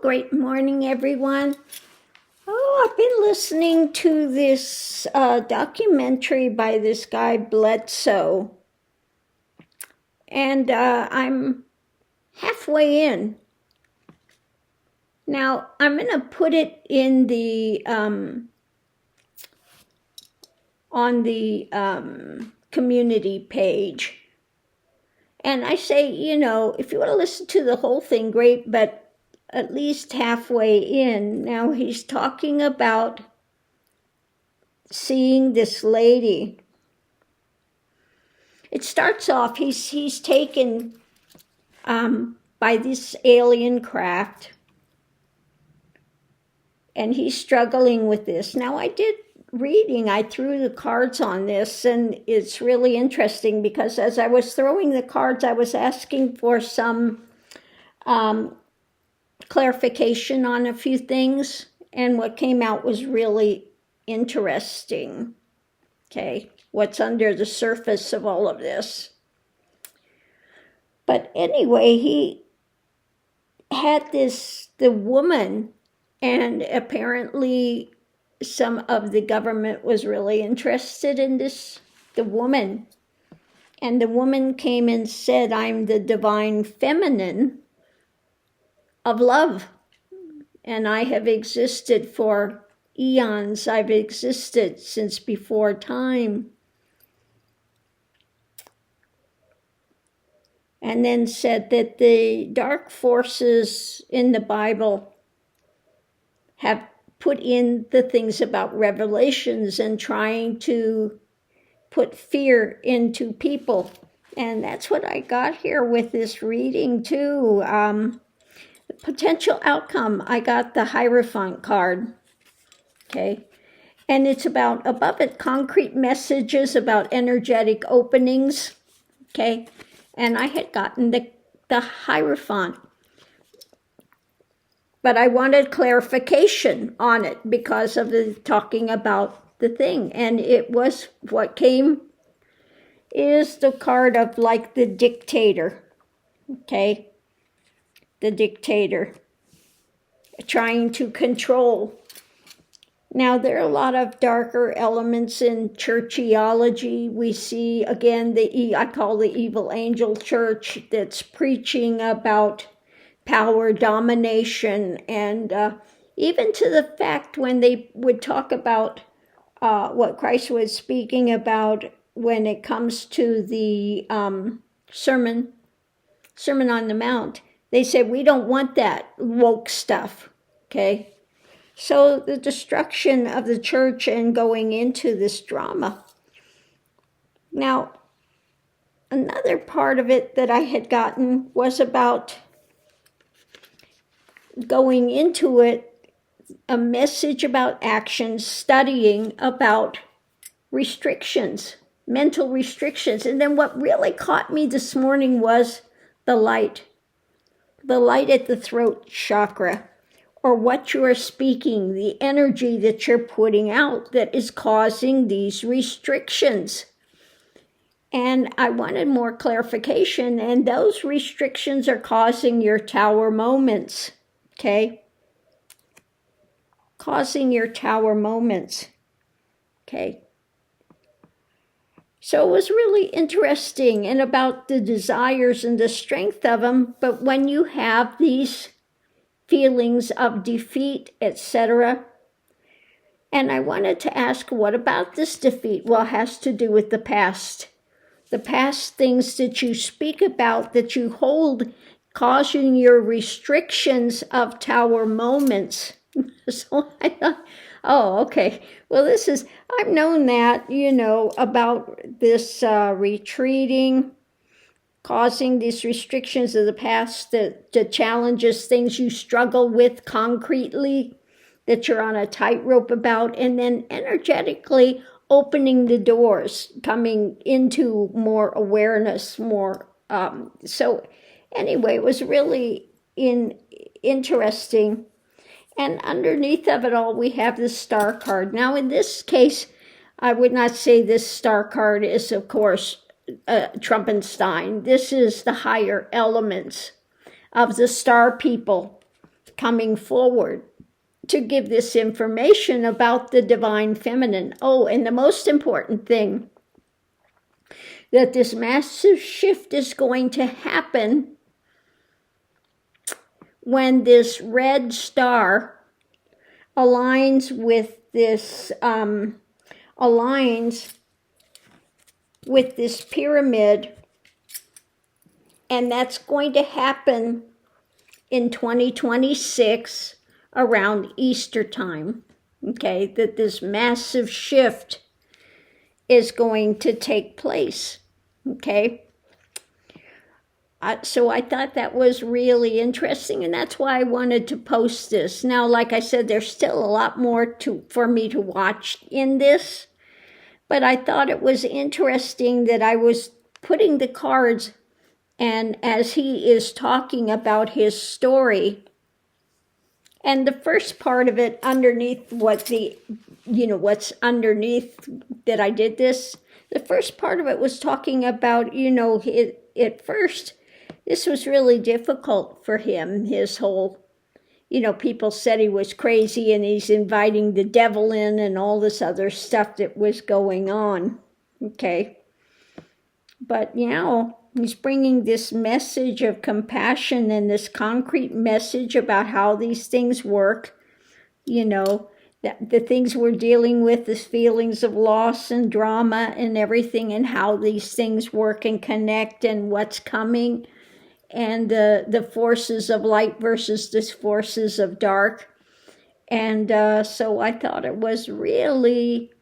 Great morning, everyone. I've been listening to this documentary by this guy, Bledsoe, and I'm halfway in. Now, I'm going to put it in the on the community page. And I say, if you want to listen to the whole thing, great, but at least halfway in. Now he's talking about seeing this lady. It starts off, he's taken by this alien craft, and he's struggling with this. Now I did reading, I threw the cards on this, and it's really interesting because as I was throwing the cards, I was asking for some clarification on a few things, and what came out was really interesting. Okay, what's under the surface of all of this. But anyway, he had the woman, and apparently some of the government was really interested in the woman. And the woman came and said, I'm the divine feminine of love, and I have existed for eons. I've existed since before time. And then said that the dark forces in the Bible have put in the things about revelations and trying to put fear into people. And that's what I got here with this reading too. Potential outcome, I got the Hierophant card, okay? And it's about, above it, concrete messages about energetic openings, okay? And I had gotten the Hierophant, but I wanted clarification on it because of the talking about the thing. And it was, what came is the card of like the dictator, okay? The dictator, trying to control. Now, there are a lot of darker elements in churchiology. We see, again, I call the evil angel church that's preaching about power, domination, and even to the fact when they would talk about what Christ was speaking about when it comes to the Sermon on the Mount. They said, we don't want that woke stuff, okay? So the destruction of the church and going into this drama. Now, another part of it that I had gotten was about going into it, a message about action, studying about restrictions, mental restrictions. And then what really caught me this morning was the light at the throat chakra, or what you are speaking, the energy that you're putting out that is causing these restrictions. And I wanted more clarification, and those restrictions are causing your tower moments, okay? Causing your tower moments, okay? So it was really interesting and about the desires and the strength of them. But when you have these feelings of defeat, etc., and I wanted to ask, what about this defeat? Well, it has to do with the past. The past things that you speak about, that you hold, causing your restrictions of tower moments. So I thought, oh, okay. Well, I've known that, about this retreating, causing these restrictions of the past, the challenges, things you struggle with concretely, that you're on a tightrope about, and then energetically opening the doors, coming into more awareness, more. So anyway, it was really interesting. And underneath of it all, we have the star card. Now, in this case, I would not say this star card is, of course, Trumpenstein. This is the higher elements of the star people coming forward to give this information about the divine feminine. Oh, and the most important thing, that this massive shift is going to happen when this red star aligns with this pyramid, and that's going to happen in 2026 around Easter time. Okay, that this massive shift is going to take place. Okay. So I thought that was really interesting, and that's why I wanted to post this. Now, like I said, there's still a lot more for me to watch in this, but I thought it was interesting that I was putting the cards, and as he is talking about his story, and the first part of it underneath what's underneath that I did this, the first part of it was talking about, at first, this was really difficult for him. His whole, people said he was crazy and he's inviting the devil in and all this other stuff that was going on. Okay. But now he's bringing this message of compassion and this concrete message about how these things work, that the things we're dealing with, the feelings of loss and drama and everything, and how these things work and connect and what's coming, and the forces of light versus the forces of dark. And so I thought it was really,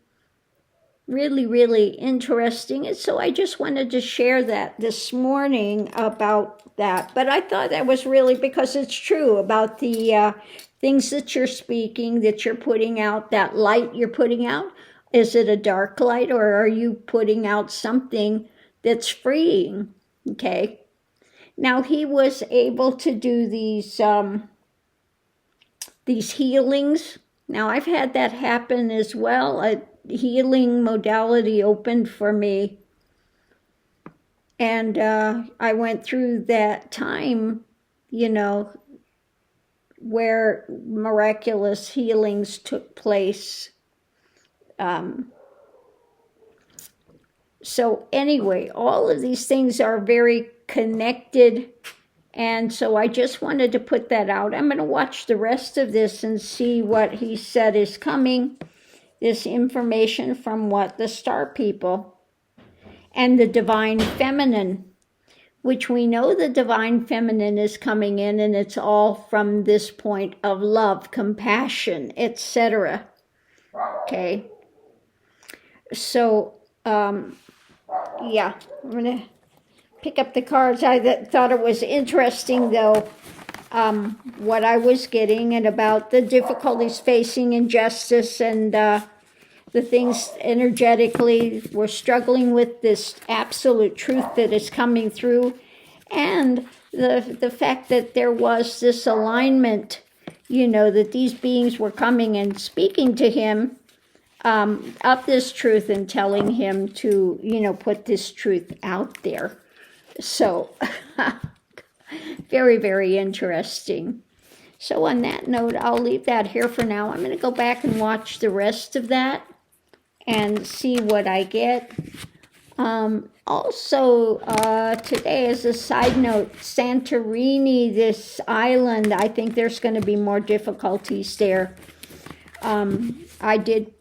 really, really interesting. And so I just wanted to share that this morning about that. But I thought that was really, because it's true about the things that you're speaking, that you're putting out, that light you're putting out. Is it a dark light, or are you putting out something that's freeing? Okay. Now, he was able to do these healings. Now, I've had that happen as well. A healing modality opened for me. And I went through that time, where miraculous healings took place. So anyway, all of these things are very connected, and so I just wanted to put that out. I'm going to watch the rest of this and see what he said is coming, this information from what the star people and the divine feminine, which we know the divine feminine is coming in, and it's all from this point of love, compassion, etc. Okay, so yeah, I'm going to pick up the cards. I thought it was interesting, though, what I was getting, and about the difficulties facing injustice, and the things energetically we're struggling with, this absolute truth that is coming through, and the fact that there was this alignment, that these beings were coming and speaking to him of this truth and telling him to, put this truth out there. So, very, very interesting. So on that note, I'll leave that here for now. I'm going to go back and watch the rest of that and see what I get. Also, today, as a side note, Santorini, this island, I think there's going to be more difficulties there. I did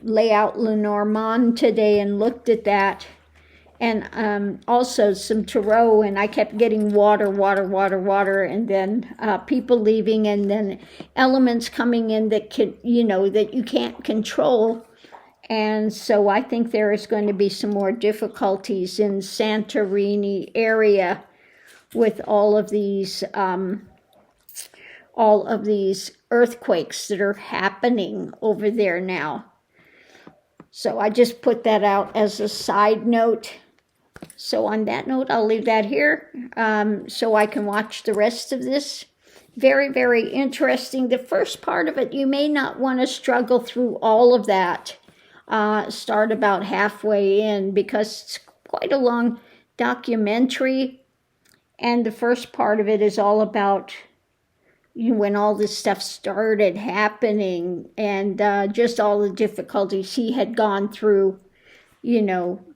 lay out Lenormand today and looked at that. And also some tarot, and I kept getting water, and then people leaving, and then elements coming in that can, that you can't control. And so I think there is going to be some more difficulties in Santorini area with all of these earthquakes that are happening over there now. So I just put that out as a side note. So on that note, I'll leave that here so I can watch the rest of this. Very, very interesting. The first part of it, you may not want to struggle through all of that. Start about halfway in, because it's quite a long documentary. And the first part of it is all about when all this stuff started happening, and just all the difficulties he had gone through,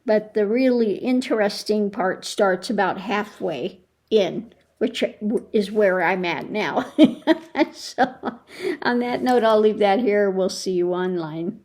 but the really interesting part starts about halfway in, which is where I'm at now. So on that note, I'll leave that here. We'll see you online.